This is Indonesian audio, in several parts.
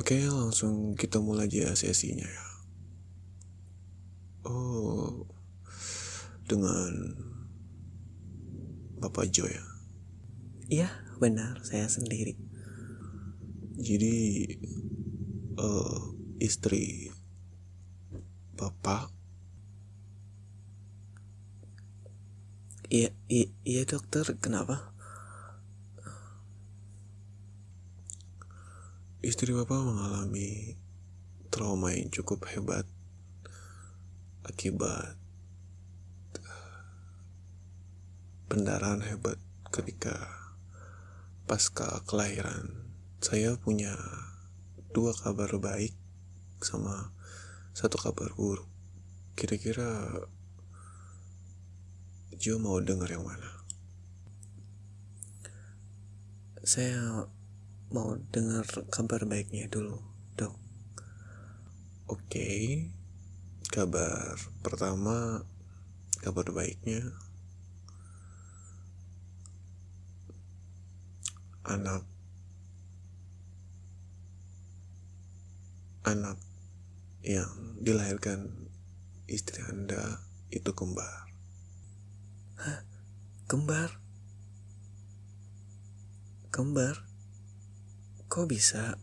Oke, langsung kita mulai aja sesinya ya. Oh, dengan Bapak Jo ya. Iya, benar, saya sendiri. Jadi istri Bapak, Iya, iya dokter, kenapa? istri Bapak mengalami trauma yang cukup hebat akibat pendarahan hebat ketika pasca kelahiran. Saya punya dua kabar baik sama satu kabar buruk. Kira-kira Jo mau dengar yang mana? Saya mau dengar kabar baiknya dulu, dok. Oke, kabar pertama, kabar baiknya, anak anak yang dilahirkan istri Anda itu kembar. Kembar? Kembar? Kok bisa?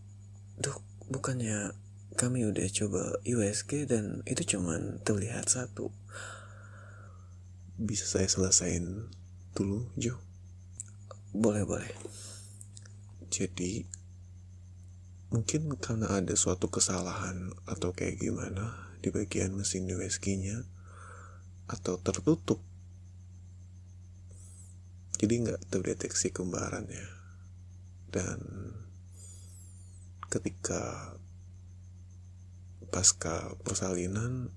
Dok, bukannya kami udah coba USG dan itu cuman terlihat satu. Bisa saya selesain dulu, Jo? Boleh. Jadi, mungkin karena ada suatu kesalahan atau kayak gimana di bagian mesin USG-nya atau tertutup, jadi nggak terdeteksi kembarannya. Dan ketika pasca persalinan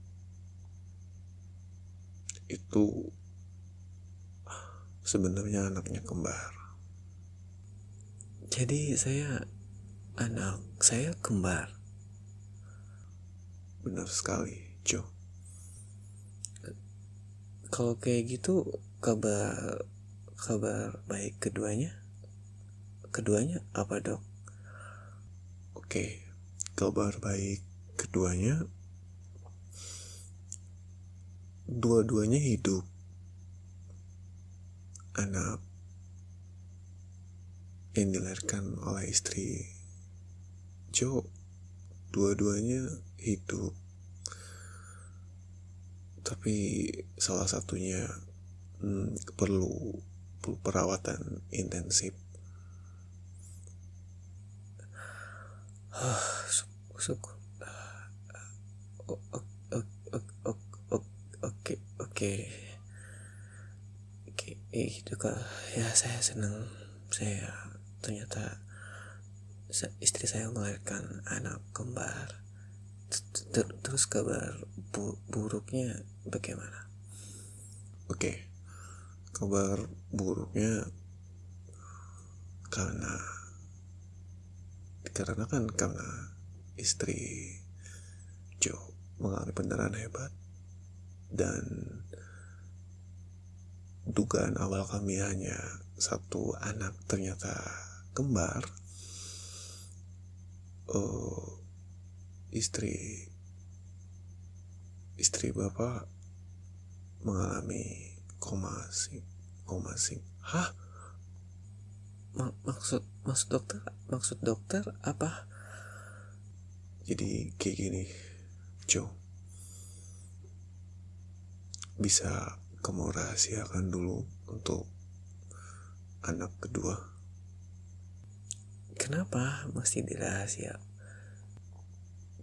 itu sebenarnya anaknya kembar. Jadi anak saya kembar. Benar sekali, Jo. Kalau kayak gitu, kabar baik keduanya apa, dok? Oke, kabar baik keduanya, dua-duanya hidup. Anak yang dilahirkan oleh istri Jo, dua-duanya hidup. Tapi salah satunya perlu perawatan intensif. Syukur. Oke. Itu kak, ya saya senang. Saya ternyata istri saya melahirkan anak kembar. Terus kabar buruknya bagaimana? Oke, kabar buruknya karena dikarenakan karena istri Jo mengalami pendarahan hebat dan dugaan awal kami hanya satu anak ternyata kembar. Istri Bapak mengalami koma sing. Hah? Maksud dokter apa? Jadi kayak gini, Jo. Bisa kamu rahasiakan dulu untuk anak kedua? Kenapa mesti dirahasia?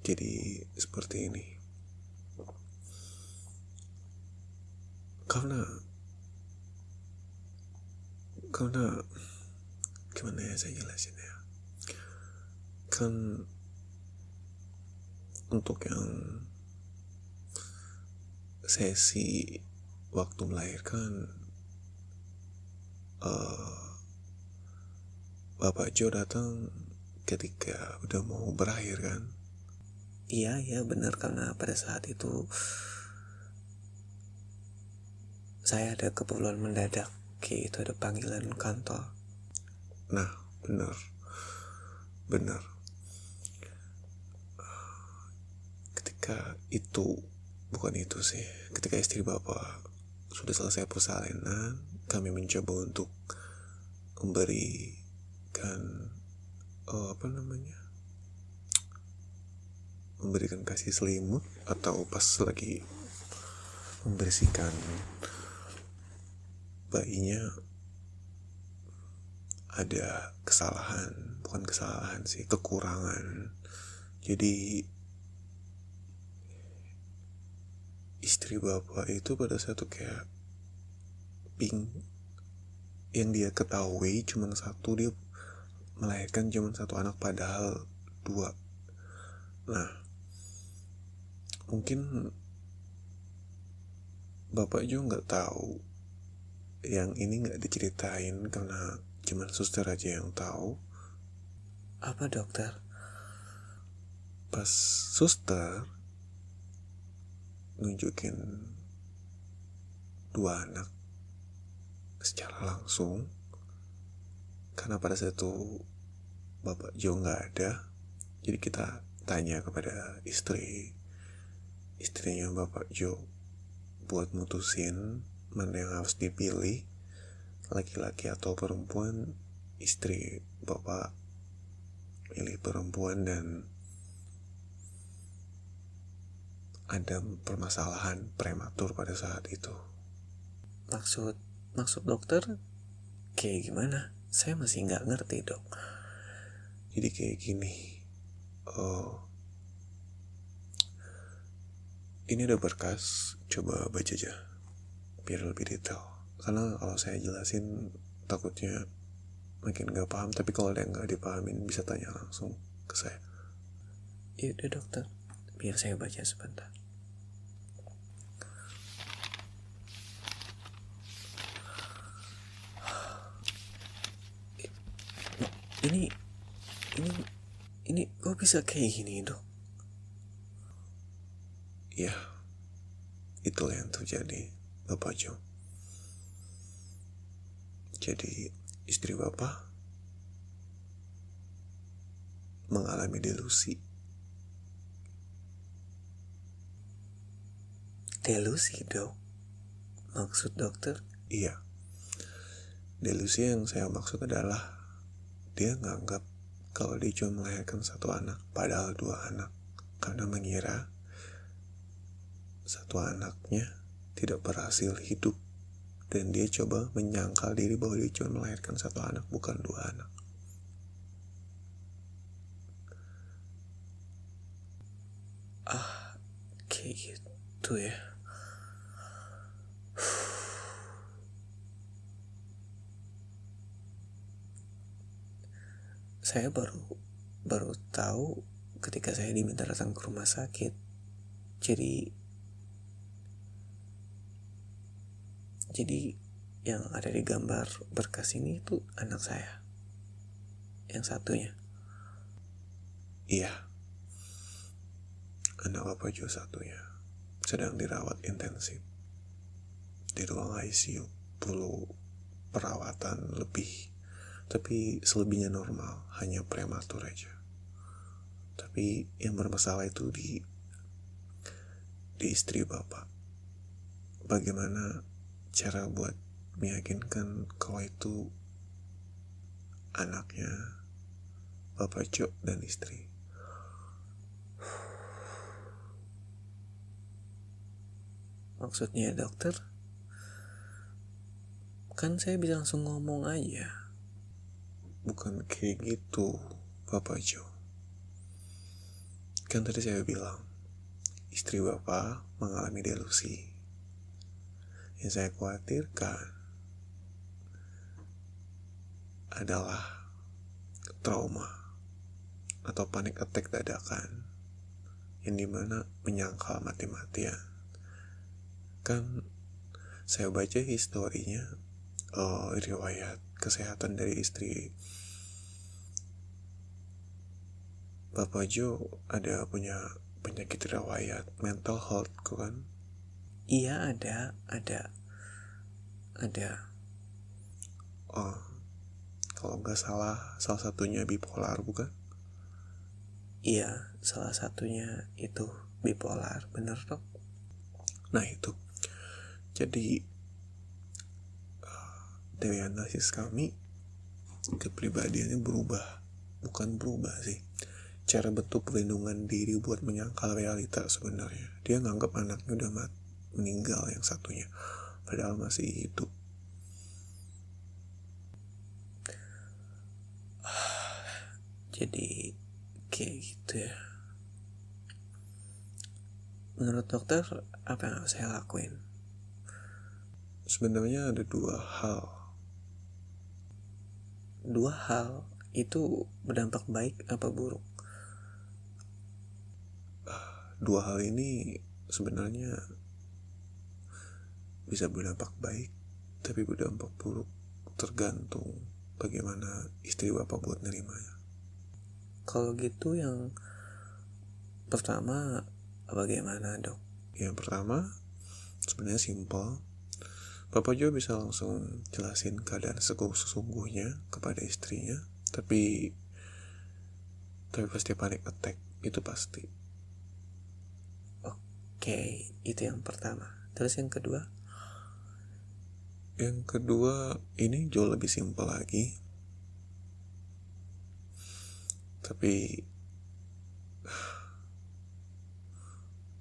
Jadi seperti ini. Karena gimana ya saya jelasin ya? Kan untuk yang sesi waktu melahirkan, Bapak Jo datang ketika udah mau berakhir kan? Iya benar, karena pada saat itu saya ada keperluan mendadak, itu ada panggilan kantor. Nah, benar. ketika istri Bapak sudah selesai persalinan, kami mencoba untuk memberikan memberikan kasih selimut, atau pas lagi membersihkan bayinya ada kekurangan. Jadi istri Bapak itu pada saat itu kayak yang dia ketahui cuma satu, dia melahirkan cuma satu anak padahal dua. Nah, mungkin Bapak juga nggak tahu, yang ini nggak diceritain karena cuma suster aja yang tahu. Apa dokter? Pas suster nunjukin dua anak secara langsung, karena pada saat itu Bapak Jo nggak ada, jadi kita tanya kepada istrinya Bapak Jo buat mutusin mana yang harus dipilih, laki-laki atau perempuan. Istri Bapak pilih perempuan dan ada permasalahan prematur pada saat itu. Maksud dokter kayak gimana? Saya masih nggak ngerti, dok. Jadi kayak gini, ini ada berkas, coba baca aja biar lebih detail, karena kalau saya jelasin takutnya makin gak paham. Tapi kalau ada yang gak dipahamin bisa tanya langsung ke saya. Yaudah dokter, biar saya baca sebentar. Ini kok bisa kayak gini, dok? Ya, itulah yang terjadi, Bapak Jo. Jadi istri Bapak mengalami delusi. Delusi, dok? Maksud dokter? Iya, delusi yang saya maksud adalah dia nganggap kalau dia cuma melahirkan satu anak padahal dua anak, karena mengira satu anaknya tidak berhasil hidup, dan dia coba menyangkal diri bahwa dia cuma melahirkan satu anak, bukan dua anak. Kayak gitu ya. Saya baru tahu ketika saya diminta datang ke rumah sakit. Jadi yang ada di gambar berkas ini itu anak saya, yang satunya. Iya, anak Bapak Jo satunya sedang dirawat intensif di ruang ICU, perlu perawatan lebih, tapi selebihnya normal, hanya prematur aja. Tapi yang bermasalah itu di istri Bapak. Bagaimana cara buat meyakinkan kalau itu anaknya Bapak Jo dan istri? Maksudnya dokter? Kan saya bisa langsung ngomong aja. Bukan kayak gitu, Bapak Jo. Kan tadi saya bilang istri Bapak mengalami delusi. Yang saya khawatirkan adalah trauma atau panic attack dadakan, yang dimana menyangkal mati-matian. Kan saya baca historinya, riwayat kesehatan dari istri Bapak Jo ada punya penyakit riwayat mental health kan? Iya, ada. Oh, kalau nggak salah satunya bipolar bukan? Iya, salah satunya itu. bipolar, bener dok? Nah itu, jadi dari analisis kami, kepribadiannya berubah. Bukan berubah sih, cara bentuk perlindungan diri buat menyangkal realita sebenarnya. Dia nganggap anaknya udah meninggal yang satunya, padahal masih hidup. Jadi kayak gitu ya. Menurut dokter, apa yang harus saya lakuin? Sebenarnya ada dua hal. Dua hal itu berdampak baik apa buruk? Dua hal ini sebenarnya bisa berdampak baik, tapi berdampak buruk tergantung bagaimana istri bapak buat nerimanya. Kalau gitu yang pertama bagaimana dok? Yang pertama sebenarnya simpel. Bapak juga bisa langsung jelasin keadaan sesungguhnya kepada istrinya, tapi pasti panic attack, itu pasti. Oke, itu yang pertama. Terus yang kedua? Yang kedua ini jauh lebih simpel lagi, tapi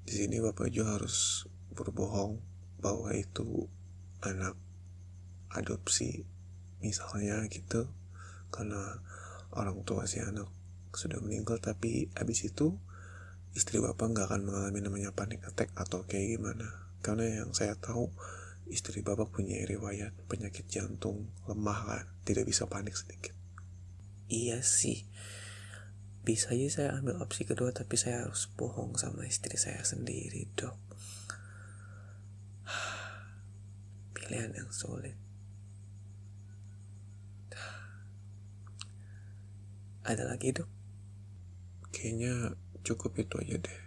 di sini bapak juga harus berbohong bahwa itu anak adopsi misalnya gitu, karena orang tua si anak sudah meninggal, tapi abis itu istri bapak nggak akan mengalami namanya panic attack atau kayak gimana. Karena yang saya tahu, istri bapak punya riwayat penyakit jantung lemah kan, tidak bisa panik sedikit. Iya sih, bisa aja saya ambil opsi kedua, tapi saya harus bohong sama istri saya sendiri dok. Pilihan yang sulit. Ada lagi dok? Kayaknya cukup itu aja deh,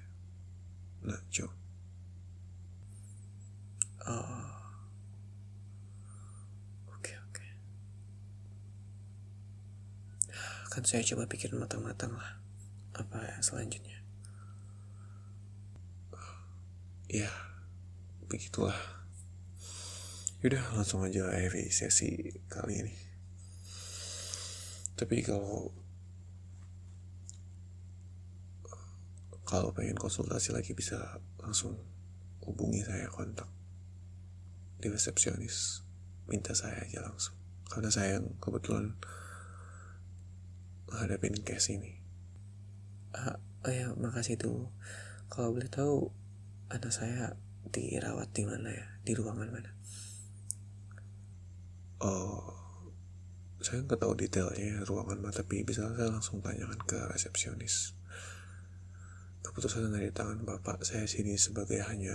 Nacho. Oh, oke. Kan saya coba pikir matang-matang lah. Apa selanjutnya? Ya, begitulah. Yaudah, langsung aja akhiri sesi kali ini. Tapi kalau pengen konsultasi lagi bisa langsung hubungi saya, kontak di resepsionis, minta saya aja langsung, karena saya yang kebetulan hadapin case ini. Ya makasih tuh. Kalau boleh tahu, anak saya dirawat di mana ya? Di ruangan mana? Oh, saya nggak tahu detailnya ruangan mana, tapi bisa saya langsung tanyakan ke resepsionis. Keputusan dari tangan bapak, saya sini sebagai hanya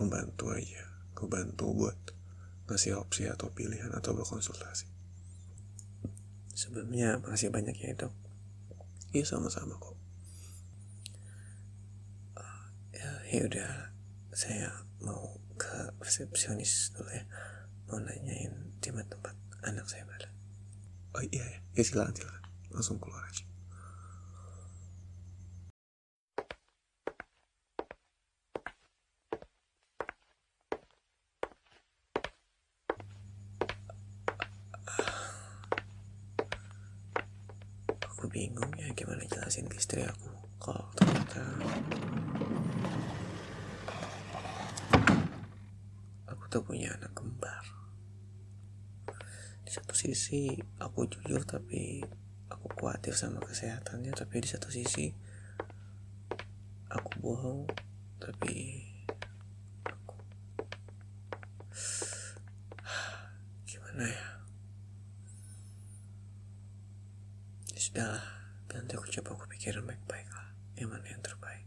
pembantu aja, kebantu buat ngasih opsi atau pilihan atau berkonsultasi. Sebelumnya makasih banyak ya dok. Iya, sama-sama kok. Ya udah, saya mau ke resepsionis dulu ya. Mau nanyain di mana tempat anak saya berada. Oh iya, ya silakan, langsung keluar aja. Aku bingung ya gimana jelasin ke istri aku kalau ternyata aku tuh punya anak kembar. Di satu sisi aku jujur, tapi aku khawatir sama kesehatannya. Tapi di satu sisi aku bohong, tapi aku gimana ya? Ya sudahlah, nanti aku coba pikirin baik-baik lah yang mana yang terbaik.